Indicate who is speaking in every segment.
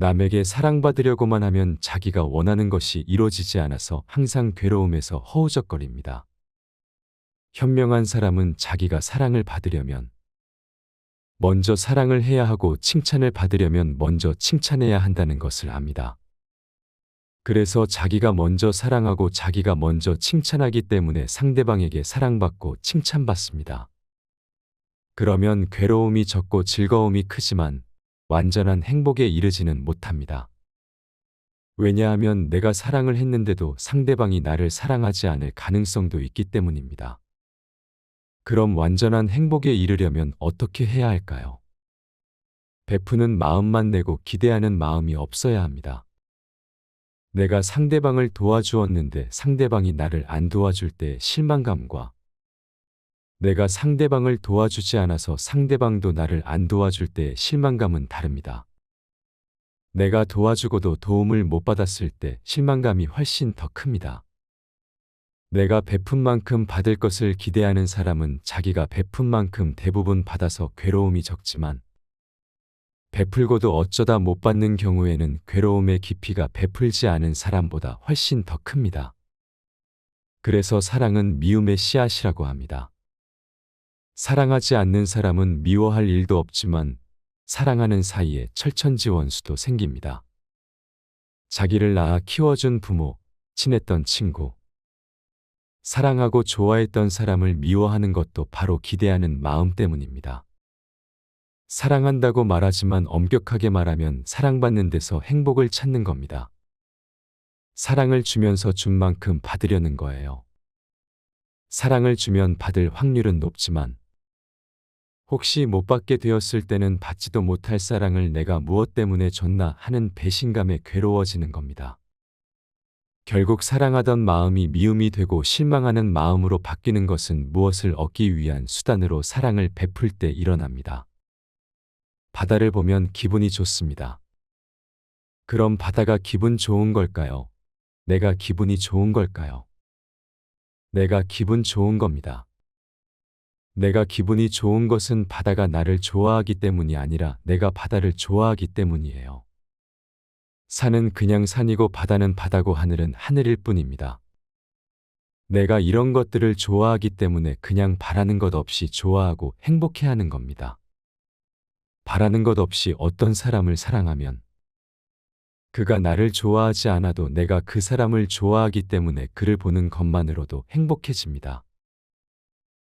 Speaker 1: 남에게 사랑받으려고만 하면 자기가 원하는 것이 이루어지지 않아서 항상 괴로움에서 허우적거립니다. 현명한 사람은 자기가 사랑을 받으려면 먼저 사랑을 해야 하고 칭찬을 받으려면 먼저 칭찬해야 한다는 것을 압니다. 그래서 자기가 먼저 사랑하고 자기가 먼저 칭찬하기 때문에 상대방에게 사랑받고 칭찬받습니다. 그러면 괴로움이 적고 즐거움이 크지만 완전한 행복에 이르지는 못합니다. 왜냐하면 내가 사랑을 했는데도 상대방이 나를 사랑하지 않을 가능성도 있기 때문입니다. 그럼 완전한 행복에 이르려면 어떻게 해야 할까요? 베푸는 마음만 내고 기대하는 마음이 없어야 합니다. 내가 상대방을 도와주었는데 상대방이 나를 안 도와줄 때 실망감과 내가 상대방을 도와주지 않아서 상대방도 나를 안 도와줄 때의 실망감은 다릅니다. 내가 도와주고도 도움을 못 받았을 때 실망감이 훨씬 더 큽니다. 내가 베푼 만큼 받을 것을 기대하는 사람은 자기가 베푼 만큼 대부분 받아서 괴로움이 적지만 베풀고도 어쩌다 못 받는 경우에는 괴로움의 깊이가 베풀지 않은 사람보다 훨씬 더 큽니다. 그래서 사랑은 미움의 씨앗이라고 합니다. 사랑하지 않는 사람은 미워할 일도 없지만 사랑하는 사이에 철천지원수도 생깁니다. 자기를 낳아 키워준 부모, 친했던 친구, 사랑하고 좋아했던 사람을 미워하는 것도 바로 기대하는 마음 때문입니다. 사랑한다고 말하지만 엄격하게 말하면 사랑받는 데서 행복을 찾는 겁니다. 사랑을 주면서 준 만큼 받으려는 거예요. 사랑을 주면 받을 확률은 높지만 혹시 못 받게 되었을 때는 받지도 못할 사랑을 내가 무엇 때문에 줬나 하는 배신감에 괴로워지는 겁니다. 결국 사랑하던 마음이 미움이 되고 실망하는 마음으로 바뀌는 것은 무엇을 얻기 위한 수단으로 사랑을 베풀 때 일어납니다. 바다를 보면 기분이 좋습니다. 그럼 바다가 기분 좋은 걸까요? 내가 기분이 좋은 걸까요? 내가 기분 좋은 겁니다. 내가 기분이 좋은 것은 바다가 나를 좋아하기 때문이 아니라 내가 바다를 좋아하기 때문이에요. 산은 그냥 산이고 바다는 바다고 하늘은 하늘일 뿐입니다. 내가 이런 것들을 좋아하기 때문에 그냥 바라는 것 없이 좋아하고 행복해하는 겁니다. 바라는 것 없이 어떤 사람을 사랑하면 그가 나를 좋아하지 않아도 내가 그 사람을 좋아하기 때문에 그를 보는 것만으로도 행복해집니다.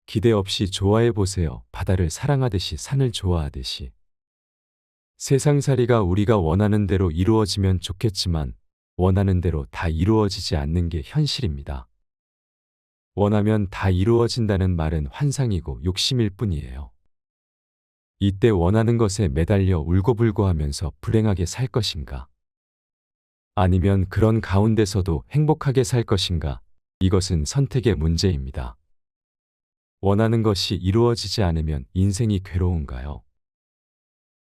Speaker 1: 기대 없이 좋아해 보세요. 바다를 사랑하듯이 산을 좋아하듯이. 세상살이가 우리가 원하는 대로 이루어지면 좋겠지만 원하는 대로 다 이루어지지 않는 게 현실입니다. 원하면 다 이루어진다는 말은 환상이고 욕심일 뿐이에요. 이때 원하는 것에 매달려 울고불고 하면서 불행하게 살 것인가? 아니면 그런 가운데서도 행복하게 살 것인가? 이것은 선택의 문제입니다. 원하는 것이 이루어지지 않으면 인생이 괴로운가요?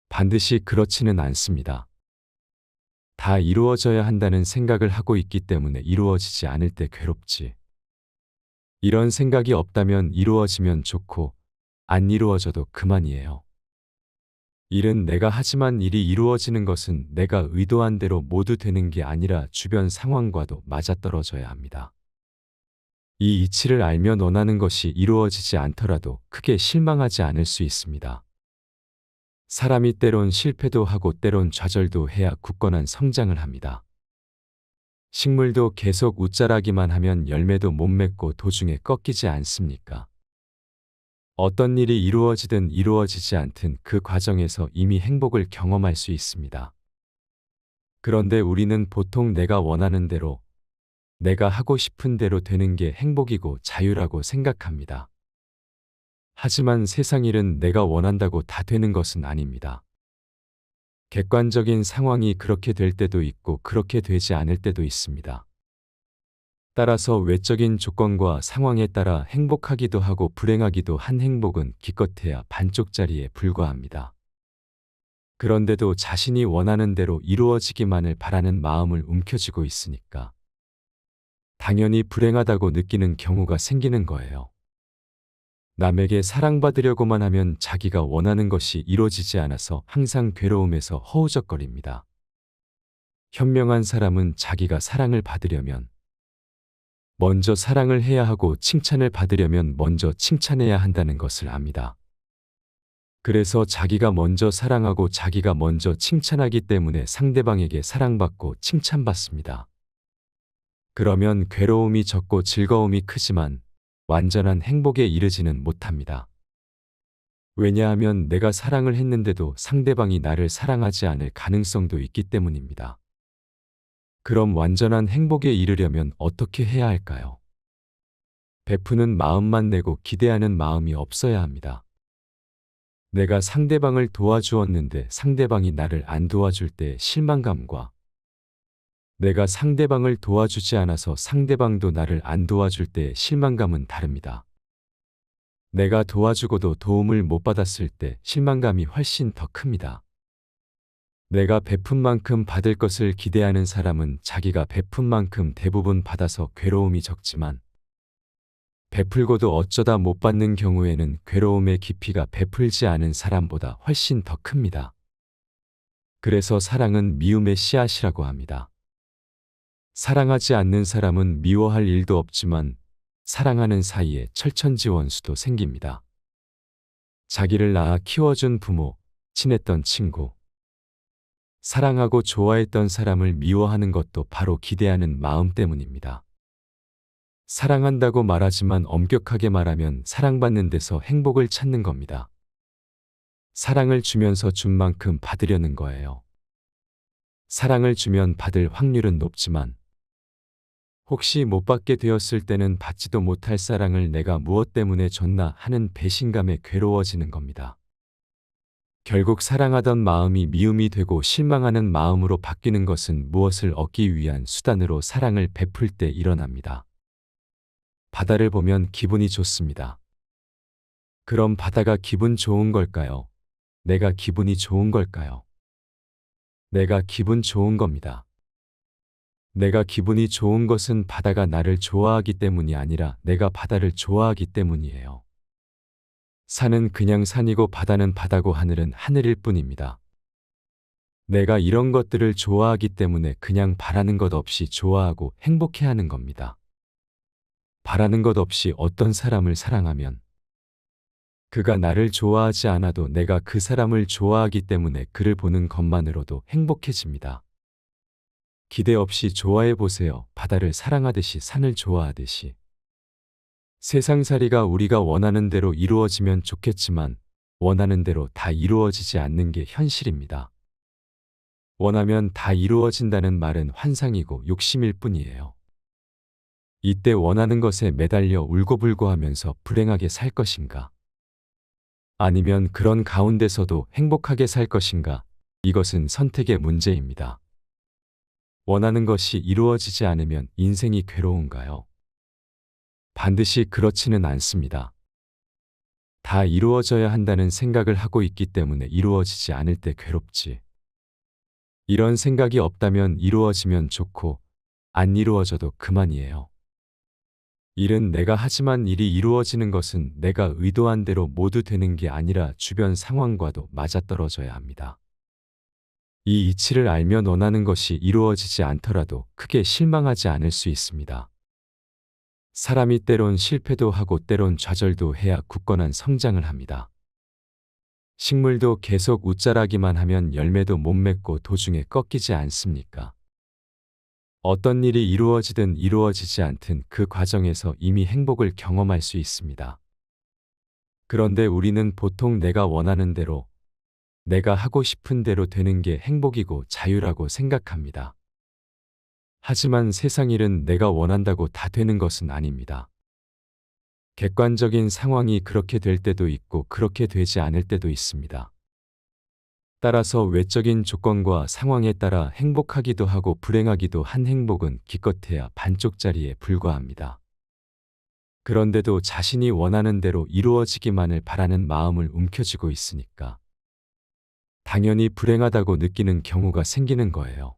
Speaker 1: 반드시 그렇지는 않습니다. 다 이루어져야 한다는 생각을 하고 있기 때문에 이루어지지 않을 때 괴롭지. 이런 생각이 없다면 이루어지면 좋고 안 이루어져도 그만이에요. 일은 내가 하지만 일이 이루어지는 것은 내가 의도한 대로 모두 되는 게 아니라 주변 상황과도 맞아떨어져야 합니다. 이 이치를 알면 원하는 것이 이루어지지 않더라도 크게 실망하지 않을 수 있습니다. 사람이 때론 실패도 하고 때론 좌절도 해야 굳건한 성장을 합니다. 식물도 계속 웃자라기만 하면 열매도 못 맺고 도중에 꺾이지 않습니까? 어떤 일이 이루어지든 이루어지지 않든 그 과정에서 이미 행복을 경험할 수 있습니다. 그런데 우리는 보통 내가 원하는 대로, 내가 하고 싶은 대로 되는 게 행복이고 자유라고 생각합니다. 하지만 세상 일은 내가 원한다고 다 되는 것은 아닙니다. 객관적인 상황이 그렇게 될 때도 있고 그렇게 되지 않을 때도 있습니다. 따라서 외적인 조건과 상황에 따라 행복하기도 하고 불행하기도 한 행복은 기껏해야 반쪽짜리에 불과합니다. 그런데도 자신이 원하는 대로 이루어지기만을 바라는 마음을 움켜쥐고 있으니까 당연히 불행하다고 느끼는 경우가 생기는 거예요. 남에게 사랑받으려고만 하면 자기가 원하는 것이 이루어지지 않아서 항상 괴로움에서 허우적거립니다. 현명한 사람은 자기가 사랑을 받으려면 먼저 사랑을 해야 하고 칭찬을 받으려면 먼저 칭찬해야 한다는 것을 압니다. 그래서 자기가 먼저 사랑하고 자기가 먼저 칭찬하기 때문에 상대방에게 사랑받고 칭찬받습니다. 그러면 괴로움이 적고 즐거움이 크지만 완전한 행복에 이르지는 못합니다. 왜냐하면 내가 사랑을 했는데도 상대방이 나를 사랑하지 않을 가능성도 있기 때문입니다. 그럼 완전한 행복에 이르려면 어떻게 해야 할까요? 베푸는 마음만 내고 기대하는 마음이 없어야 합니다. 내가 상대방을 도와주었는데 상대방이 나를 안 도와줄 때의 실망감과 내가 상대방을 도와주지 않아서 상대방도 나를 안 도와줄 때의 실망감은 다릅니다. 내가 도와주고도 도움을 못 받았을 때 실망감이 훨씬 더 큽니다. 내가 베푼 만큼 받을 것을 기대하는 사람은 자기가 베푼 만큼 대부분 받아서 괴로움이 적지만 베풀고도 어쩌다 못 받는 경우에는 괴로움의 깊이가 베풀지 않은 사람보다 훨씬 더 큽니다. 그래서 사랑은 미움의 씨앗이라고 합니다. 사랑하지 않는 사람은 미워할 일도 없지만 사랑하는 사이에 철천지원수도 생깁니다. 자기를 낳아 키워준 부모, 친했던 친구, 사랑하고 좋아했던 사람을 미워하는 것도 바로 기대하는 마음 때문입니다. 사랑한다고 말하지만 엄격하게 말하면 사랑받는 데서 행복을 찾는 겁니다. 사랑을 주면서 준 만큼 받으려는 거예요. 사랑을 주면 받을 확률은 높지만 혹시 못 받게 되었을 때는 받지도 못할 사랑을 내가 무엇 때문에 줬나 하는 배신감에 괴로워지는 겁니다. 결국 사랑하던 마음이 미움이 되고 실망하는 마음으로 바뀌는 것은 무엇을 얻기 위한 수단으로 사랑을 베풀 때 일어납니다. 바다를 보면 기분이 좋습니다. 그럼 바다가 기분 좋은 걸까요? 내가 기분이 좋은 걸까요? 내가 기분 좋은 겁니다. 내가 기분이 좋은 것은 바다가 나를 좋아하기 때문이 아니라 내가 바다를 좋아하기 때문이에요. 산은 그냥 산이고 바다는 바다고 하늘은 하늘일 뿐입니다. 내가 이런 것들을 좋아하기 때문에 그냥 바라는 것 없이 좋아하고 행복해하는 겁니다. 바라는 것 없이 어떤 사람을 사랑하면 그가 나를 좋아하지 않아도 내가 그 사람을 좋아하기 때문에 그를 보는 것만으로도 행복해집니다. 기대 없이 좋아해 보세요. 바다를 사랑하듯이 산을 좋아하듯이. 세상살이가 우리가 원하는 대로 이루어지면 좋겠지만 원하는 대로 다 이루어지지 않는 게 현실입니다. 원하면 다 이루어진다는 말은 환상이고 욕심일 뿐이에요. 이때 원하는 것에 매달려 울고불고 하면서 불행하게 살 것인가? 아니면 그런 가운데서도 행복하게 살 것인가? 이것은 선택의 문제입니다. 원하는 것이 이루어지지 않으면 인생이 괴로운가요? 반드시 그렇지는 않습니다. 다 이루어져야 한다는 생각을 하고 있기 때문에 이루어지지 않을 때 괴롭지. 이런 생각이 없다면 이루어지면 좋고 안 이루어져도 그만이에요. 일은 내가 하지만 일이 이루어지는 것은 내가 의도한 대로 모두 되는 게 아니라 주변 상황과도 맞아떨어져야 합니다. 이 이치를 알면 원하는 것이 이루어지지 않더라도 크게 실망하지 않을 수 있습니다. 사람이 때론 실패도 하고 때론 좌절도 해야 굳건한 성장을 합니다. 식물도 계속 웃자라기만 하면 열매도 못 맺고 도중에 꺾이지 않습니까? 어떤 일이 이루어지든 이루어지지 않든 그 과정에서 이미 행복을 경험할 수 있습니다. 그런데 우리는 보통 내가 원하는 대로, 내가 하고 싶은 대로 되는 게 행복이고 자유라고 생각합니다. 하지만 세상 일은 내가 원한다고 다 되는 것은 아닙니다. 객관적인 상황이 그렇게 될 때도 있고 그렇게 되지 않을 때도 있습니다. 따라서 외적인 조건과 상황에 따라 행복하기도 하고 불행하기도 한 행복은 기껏해야 반쪽짜리에 불과합니다. 그런데도 자신이 원하는 대로 이루어지기만을 바라는 마음을 움켜쥐고 있으니까 당연히 불행하다고 느끼는 경우가 생기는 거예요.